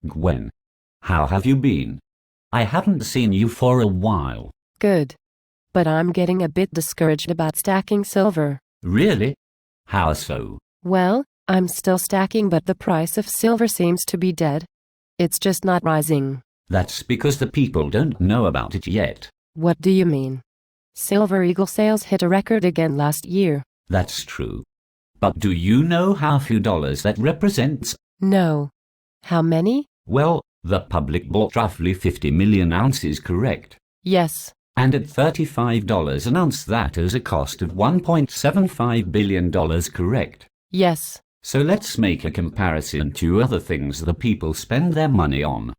Gwen. How have you been? I haven't seen you for a while. Good. But I'm getting a bit discouraged about stacking silver. Really? How so? Well, I'm still stacking, but the price of silver seems to be dead. It's just not rising. That's because the people don't know about it yet. What do you mean? Silver Eagle sales hit a record again last year. That's true. But do you know how few dollars that represents? No. How many? Well, the public bought roughly 50 million ounces, correct? Yes. And at $35 an ounce, that is a cost of $1.75 billion, correct? Yes. So let's make a comparison to other things the people spend their money on.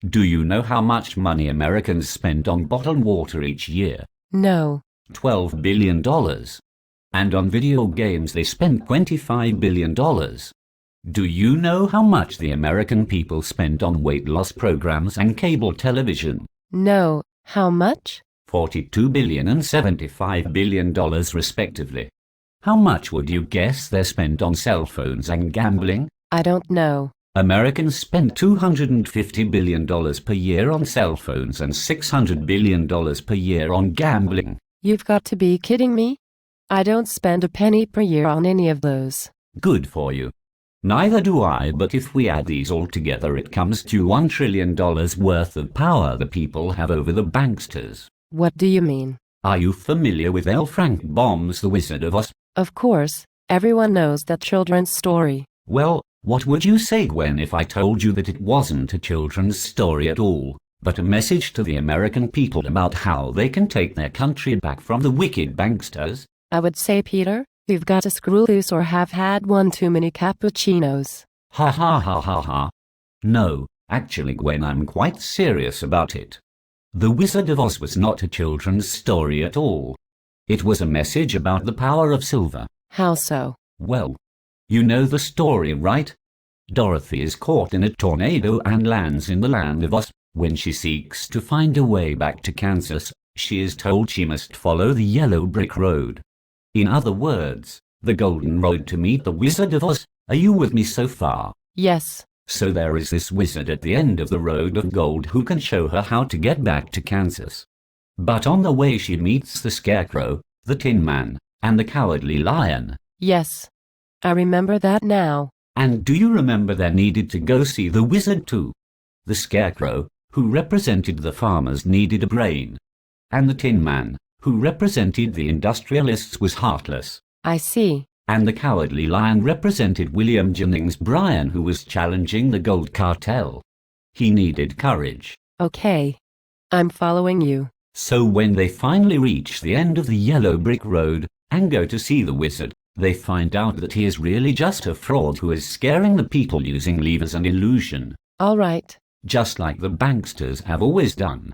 Do you know how much money Americans spend on bottled water each year? No. $12 billion. And on video games they spend $25 billion. Do you know how much the American people spend on weight loss programs and cable television? No. How much? $42 billion and $75 billion respectively. How much would you guess they spend on cell phones and gambling? I don't know. Americans spend $250 billion per year on cell phones and $600 billion per year on gambling. You've got to be kidding me. I don't spend a penny per year on any of those. Good for you. Neither do I, but if we add these all together it comes to $1 trillion worth of power the people have over the banksters. What do you mean? Are you familiar with L. Frank Baum's The Wizard of Oz? Of course, everyone knows that children's story. Well, what would you say, Gwen, if I told you that it wasn't a children's story at all, but a message to the American people about how they can take their country back from the wicked banksters? I would say, Peter, you've got to screw loose or have had one too many cappuccinos. Ha ha ha ha ha. No, actually, Gwen, I'm quite serious about it. The Wizard of Oz was not a children's story at all. It was a message about the power of silver. How so? Well, you know the story, right? Dorothy is caught in a tornado and lands in the land of Oz. When she seeks to find a way back to Kansas, she is told she must follow the yellow brick road. In other words, the golden road to meet the Wizard of Oz. Are you with me so far? Yes. So there is this wizard at the end of the road of gold who can show her how to get back to Kansas. But on the way she meets the Scarecrow, the Tin Man, and the Cowardly Lion. Yes. I remember that now. And do you remember they needed to go see the wizard too? The Scarecrow, who represented the farmers, needed a brain. And the Tin Man, who represented the industrialists, was heartless. I see. And the Cowardly Lion represented William Jennings Bryan, who was challenging the gold cartel. He needed courage. Okay. I'm following you. So when they finally reach the end of the yellow brick road and go to see the wizard, they find out that he is really just a fraud who is scaring the people using levers and illusion. All right. Just like the banksters have always done.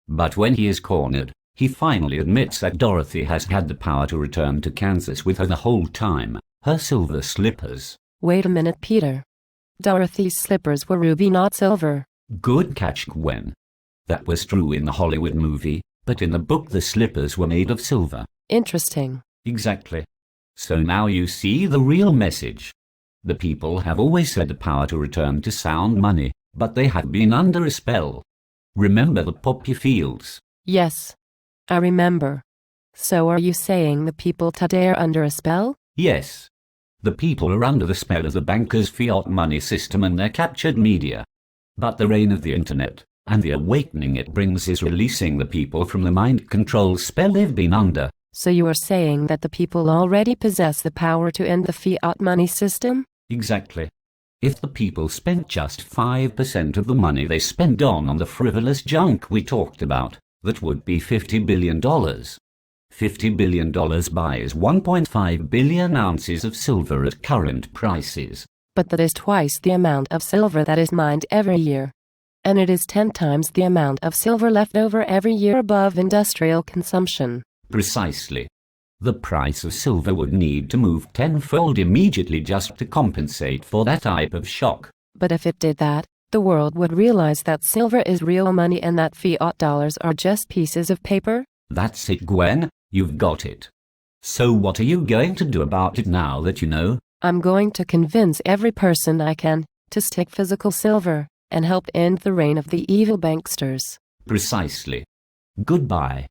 But when he is cornered, he finally admits that Dorothy has had the power to return to Kansas with her the whole time, her silver slippers. Wait a minute, Peter. Dorothy's slippers were ruby, not silver. Good catch, Gwen. That was true in the Hollywood movie, but in the book the slippers were made of silver. Interesting. Exactly. So now you see the real message. The people have always had the power to return to sound money, but they had been under a spell. Remember the poppy fields? Yes. I remember. So are you saying the people today are under a spell? Yes. The people are under the spell of the bankers' fiat money system and their captured media. But the reign of the internet, and the awakening it brings, is releasing the people from the mind control spell they've been under. So you are saying that the people already possess the power to end the fiat money system? Exactly. If the people spent just 5% of the money they spend on the frivolous junk we talked about, that would be $50 billion. $50 billion buys 1.5 billion ounces of silver at current prices. But that is twice the amount of silver that is mined every year. And it is 10 times the amount of silver left over every year above industrial consumption. Precisely. The price of silver would need to move tenfold immediately just to compensate for that type of shock. But if it did that, the world would realize that silver is real money and that fiat dollars are just pieces of paper? That's it, Gwen. You've got it. So what are you going to do about it now that you know? I'm going to convince every person I can to stick physical silver. and help end the reign of the evil banksters. Precisely. Goodbye.